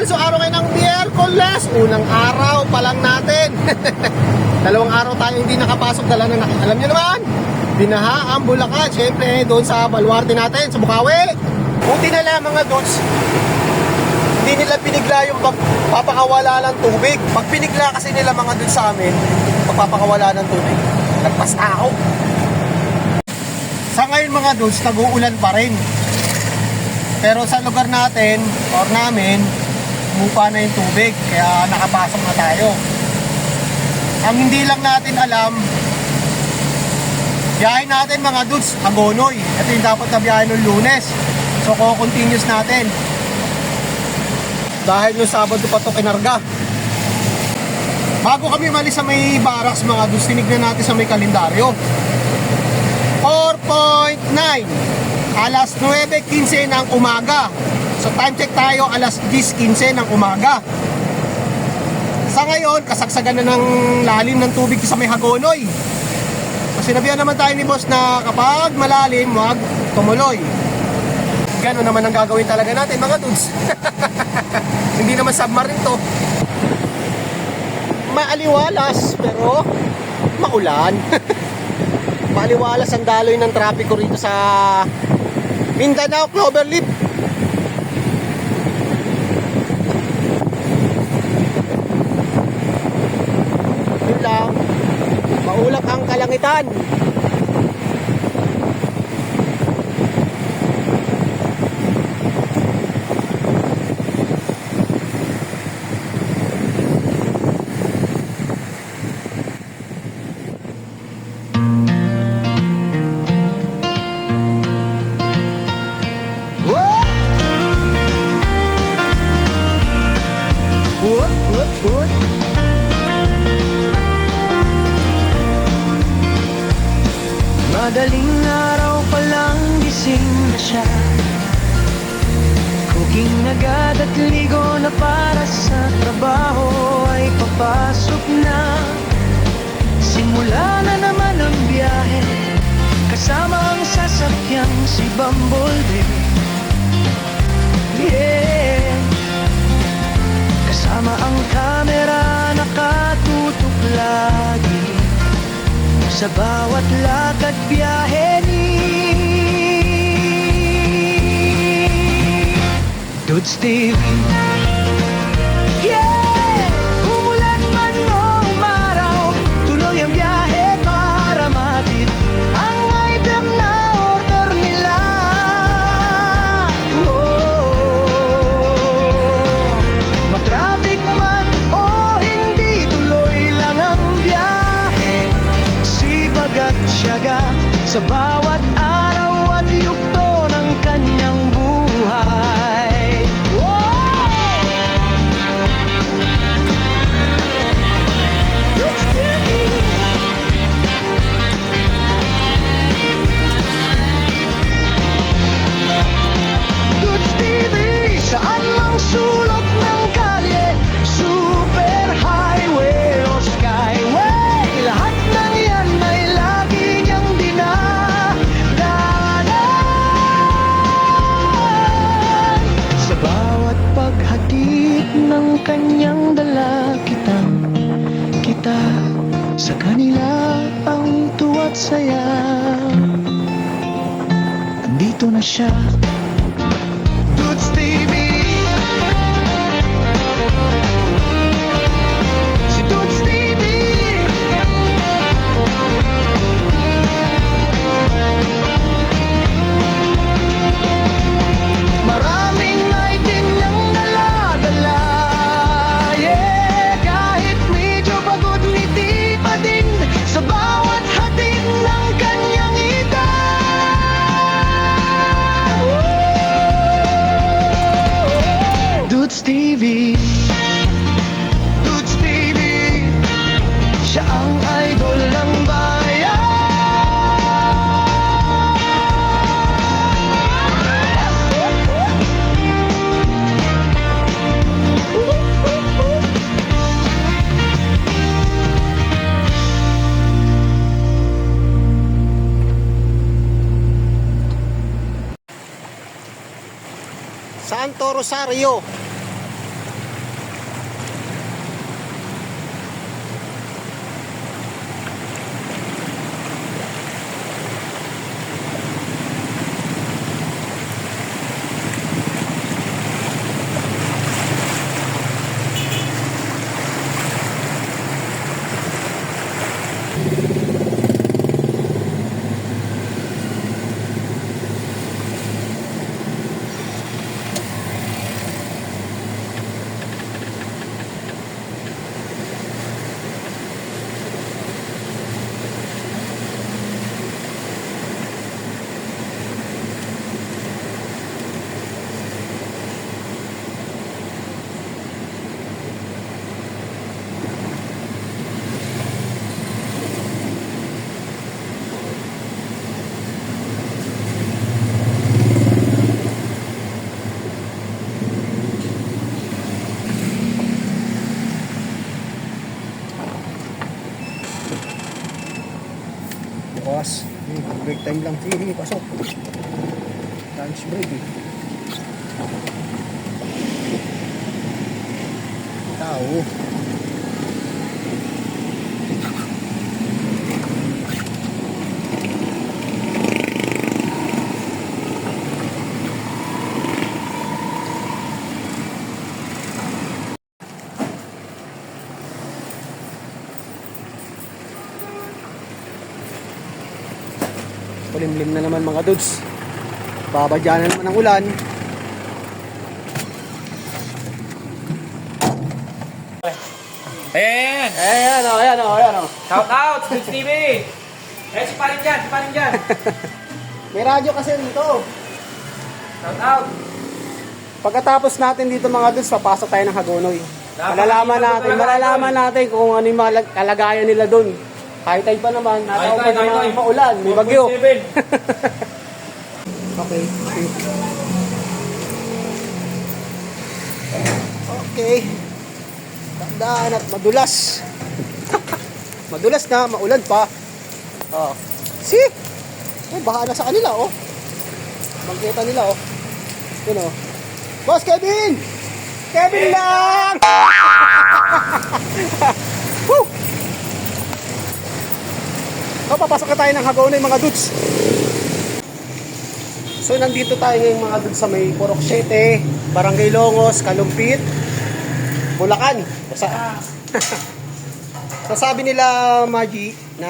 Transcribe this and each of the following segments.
So araw ngayon ng Miyerkules, unang araw pa lang natin. Dalawang araw tayo hindi nakapasok, dala na nakita. Alam nyo naman, binaha ang Bulacan. Siyempre, doon sa baluarte natin, sa Bukawi. Buti na lang mga dots, hindi nila pinigla yung pagpapakawala ng tubig. Pag pinigla kasi nila mga doon sa amin, pagpapakawala ng tubig, nagpas tao. Sa ngayon mga dots, nag-uulan pa rin. Pero sa lugar natin, or namin, mupa na yung tubig, kaya nakapasok na tayo. Ang hindi lang natin alam, biyahe natin mga dudes, Hagonoy. Ito yung dapat na biyahe ng Lunes. So, continuous natin. Dahil nung Sabado pa ito kinarga. Bago kami malis sa may barracks mga dudes, tinignan natin sa may kalendaryo. 4.9 alas 9:15 ng umaga. So time check tayo, alas 10:15 ng umaga. Sa ngayon, kasagsagan na ng lalim ng tubig sa may Hagonoy. So sinabihan naman tayo ni boss na kapag malalim, huwag tumuloy. Gano'n naman ang gagawin talaga natin mga dudes. Hindi naman submarine to. Maaliwalas pero maulan. Maaliwalas ang daloy ng trapiko rito sa Mindanao, Cloverleaf. Yun lang, maulap ang kalangitan. Madaling araw pa lang gising na siya, cooking agad at ligo na para sa trabaho ay papasok na. Simula na naman ang biyahe, kasama ang sasakyang si Bumblebee. Yeah, kasama ang kamera nakatutok lagi sa bawat lakad biyahe ni Dudes TV. Yeah! Umulan man o umaraw, tuloy ang biyahe para matid ang item na order nila. Matraffic man o hindi, tuloy lang ang biyahe. At siyaga sa bawat araw at yugto ng kanyang buhay. Dudes TV, saan mang sulok ng kalye, super highway o skyway, lahat ng yan may ng kanyang dala kita sa kanila ang tuwa't saya. Andito na siya, Dudes TV. Si Dudes TV. Maraming item niyang dala-dala. Sa bawat hatid ng kanyang edad. Dudes TV. Dudes TV, siya ang idol ng bayan. Santo Rosario. bukas. Break time lang. Sige, pasok. Lunch break eh. Tao. Kulimlim na naman mga dudes. Babadya na naman ang ulan. Ayan! Ayan o. Shout out! Dudes TV! Eh, si Parin dyan! May radyo kasi dito. Shout out! Pagkatapos natin dito mga dudes, papasok tayo ng Hagonoy. Dapat Malalaman natin kung ano yung mga kalagayan nila dun. High tide pa naman, nataon pa naman maulan, may bagyo. Okay. Okay. Tandaan at madulas. Madulas na, maulan pa. Oh. See? Oh, baha na sa kanila, oh. Bangkita nila, oh. Yun, oh. Boss Kevin! Kevin lang! Woo! So, papasok na tayo ng Hagonoy mga dudes. So, nandito tayo ngayon mga dudes sa may Purok 7, Barangay Longos, Kalumpit, Bulacan. So, sabi nila, Maji, na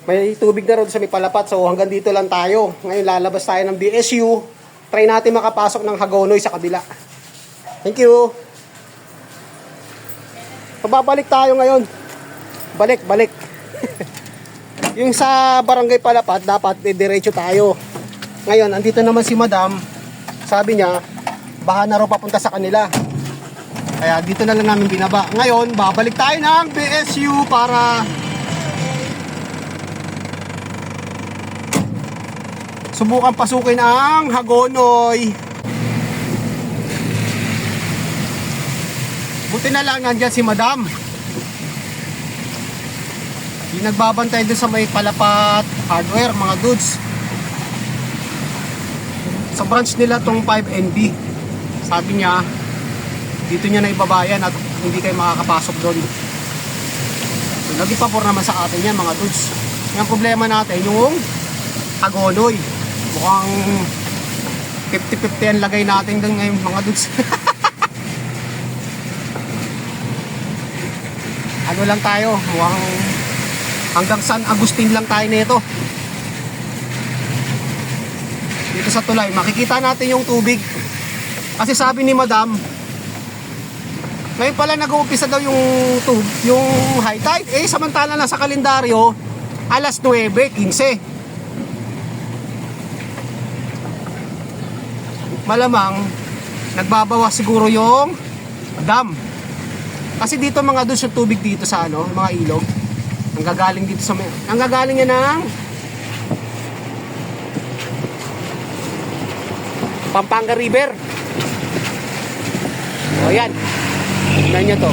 may tubig na ron sa may palapat. So, hanggang dito lang tayo. Ngayon, lalabas tayo ng BSU. Try natin makapasok ng Hagonoy sa kabila. Thank you. So, babalik tayo ngayon. Balik. Yung sa barangay Palapat, dapat diretso tayo. Ngayon, andito naman si Madam. Sabi niya, baha na raw papunta sa kanila. Kaya dito na lang namin binaba. Ngayon, babalik tayo ng BSU para subukan pasukin ang Hagonoy. Buti na lang nandyan si Madam. Yung nagbabantay doon sa may Palapat Hardware, mga dudes. Sa branch nila tong 5NB. Sabi niya, dito niya na ibabayan at hindi kayo makakapasok doon. So, naging pabor naman sa atin yan, mga dudes. Yung problema natin, yung Hagonoy. Mukhang 50-50 ang lagay natin doon ngayon, mga dudes. Ano lang tayo, mukhang hanggang San Agustin lang tayo nito. Dito sa tulay, makikita natin yung tubig. Kasi sabi ni Madam, ngayon pala nag-uumpisa daw yung high tide. Eh, samantala na sa kalendaryo, alas 9:15. Malamang, nagbabawas siguro yung dam. Kasi dito mga doon yung tubig dito sa mga ilog. Nanggagaling dito sa nanggagaling yan ng Pampanga River. O yan. Tignan nyo to.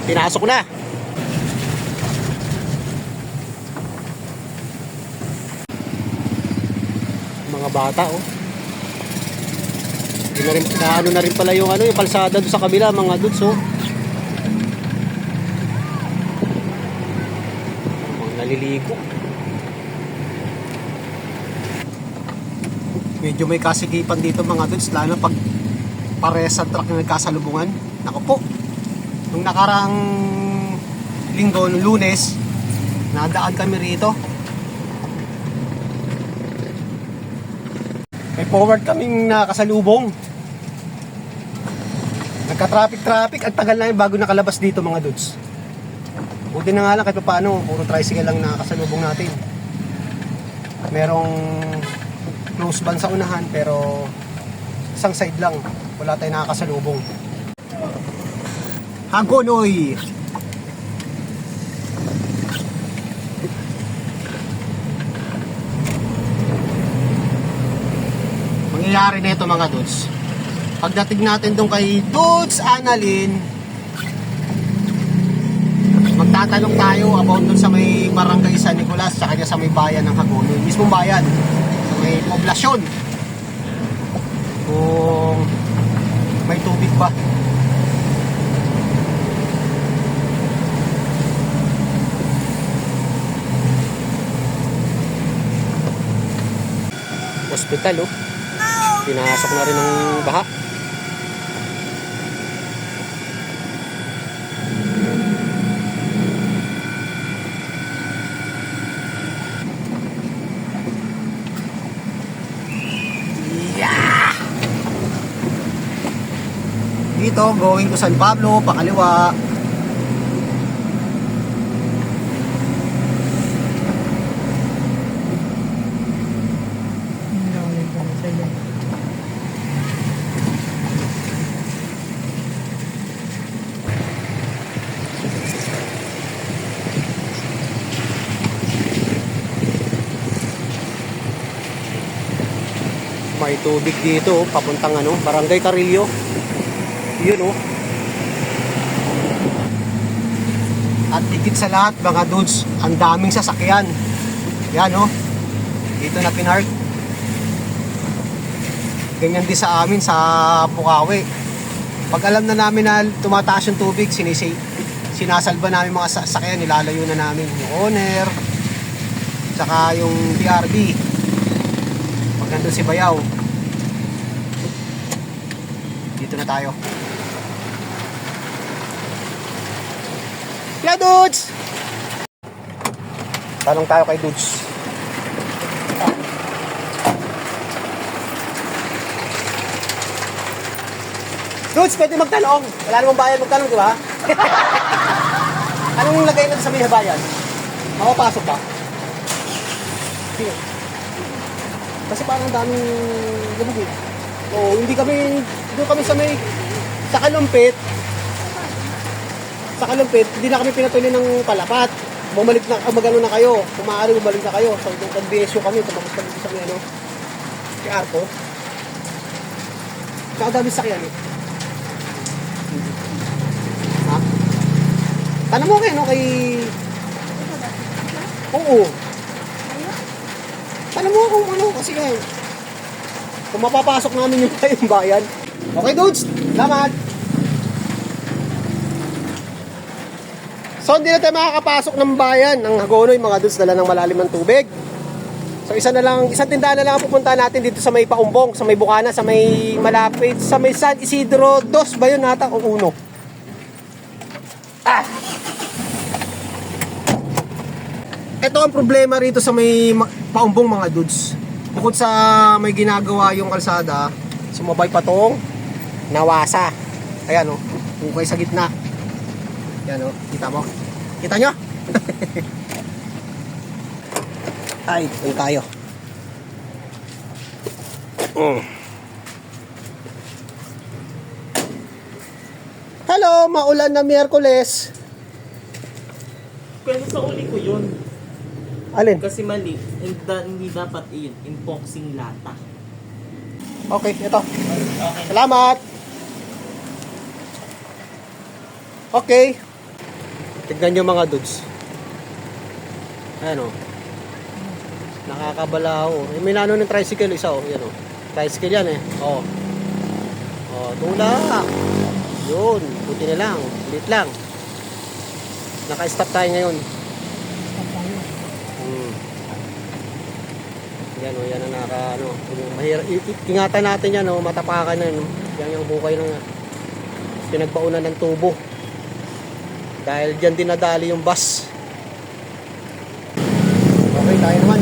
Pinasok na. Mga bata, oh. Ano na rin pala yung yung kalsada doon sa kabila, mga dudes, oh. Mga naliligo. Medyo may kasigipan dito, mga dudes, lalo pag pares sa truck na nagkasalubungan. Naku po. Nung nakarang linggo, nung Lunes, nadaan kami rito. May forward kaming nakasalubong. Nagka-traffic, ang tagal na yun bago nakalabas dito, mga dudes. Buti na nga lang kahit paano, puro tricycle lang nakasalubong natin. Merong close van sa unahan, pero isang side lang, wala tayong nakakasalubong. Hagonoy! Mangyayari nito, mga dudes, Pagdating natin doon kay Dudes Annalyn, magtatanong tayo about doon sa may barangay San Nicolas, sa kanya sa may bayan ng Hagonoy, mismong bayan, sa may poblasyon, kung may tubig ba. Hospital, oh. Pinasok na rin ng baha. Yeah! Dito, going to San Pablo, pakaliwa. May tubig dito, oh, papuntang ano, Barangay Carillo. Yun, oh. At higit sa lahat, mga dudes, ang daming sasakyan. Yan, oh. Dito na pinark. Ganyan din sa amin sa Bukawi. Pag alam na namin na tumataas yung tubig, sinasalba namin mga sasakyan, nilalayo na namin yung owner, tsaka yung BRB. Pag nandun si Bayaw, dito na tayo. Hello, Dudes! Tanong tayo kay Dudes. Dudes, pwede magtanong. Wala namang bayan magtanong, di ba? Anong lagay natin sa may bayan? Makapasok ba? Sige. Kasi parang daming lumigit. Oo, hindi kami, doon kami sa may, sa Kalumpit, hindi na kami pinatuloy ng Palapat. Bumalik na, magano na kayo. Kung maaari, bumalik na kayo. So, kung nag-BSU kami, tapos kami sa may, ano, si Arco. Saka dami sakyan, eh. Ha? Tanong mo kayo, no, kay... Oo. Tanong mo kung ano, kasi ngayon, kung mapapasok namin yung bayan. Okay, dudes, salamat. So, hindi na tayo makakapasok ng bayan ng Hagonoy, mga dudes, dala ng malalim ng tubig. So, isang tindahan na lang ang pupunta natin dito sa may Paumbong, sa may Bukana, sa may malapit, sa may San Isidro 2 ba yun nata o 1? Ah! Ito ang problema rito sa may Paumbong, mga dudes. Bukod sa may ginagawa yung kalsada, sumabay pa tong Nawasa. Ayan, oh, bukay sa gitna. Ayan, oh, kita mo? Kita nyo? Ay, doon tayo. Hello, maulan na Miyerkules. Pero sa uli ko yun. Alin? Kasi mali. Hindi dapat yun. Unboxing lata. Okay, ito. Salamat. Okay. Tignan nyo mga dudes. Ayan, oh. Nakakabala, oh. May nano ng tricycle isa, oh. Yan, oh. Tricycle yan, eh. Oh. Oh, tula. Yun. Buti na lang. Ulit lang. Naka-stop tayo ngayon. Yan, oh. Yan ang ano. Mahirap. Ingatan natin yan, oh. Matapakan na, no. Yan yung bukay ng pinagpaunan ng tubo. Dahil dyan dinadali yung bus. Okay, tayo naman.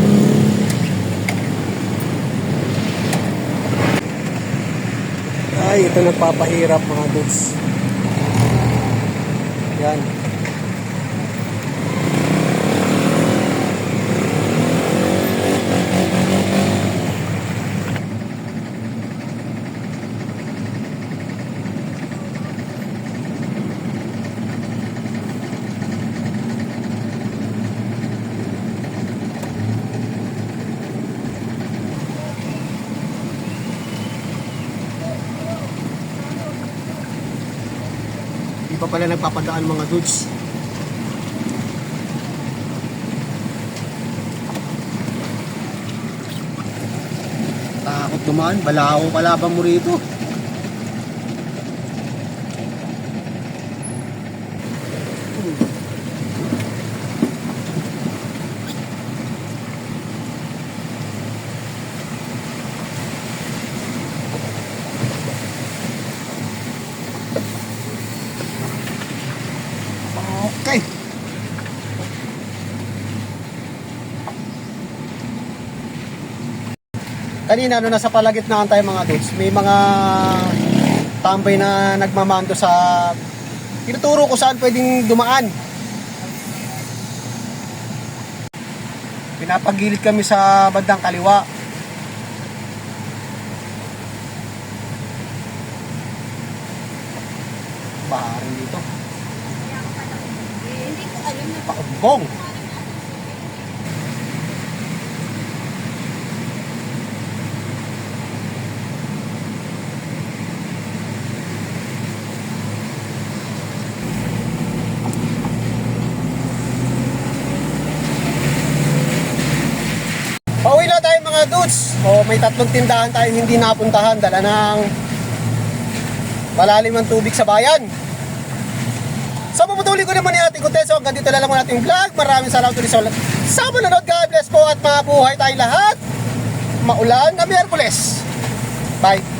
Ay, ito nagpapahirap mga dudes. Yan. pa pala nagpapadaan mga dudes. Takot dumaan, balaho kalaban mo rito. Okay. Kanina no nasa palagitnaan tayo mga dudes, may mga tambay na nagmamando sa tinuturo ko saan pwedeng dumaan. Pinapagilid kami sa bandang kaliwa. Baharin dito. Pakabong. Pauwi na tayo mga dudes. O may 3 tindahan tayong hindi napuntahan. Dala ng malalim ang tubig sa bayan. So puputuli ko naman ni Ate Contessa. Hanggang dito na lang muna ating vlog. Maraming salamat ulit sa manonood. God bless po at mabuhay tayo lahat. Maulan na Miyerkules. Bye.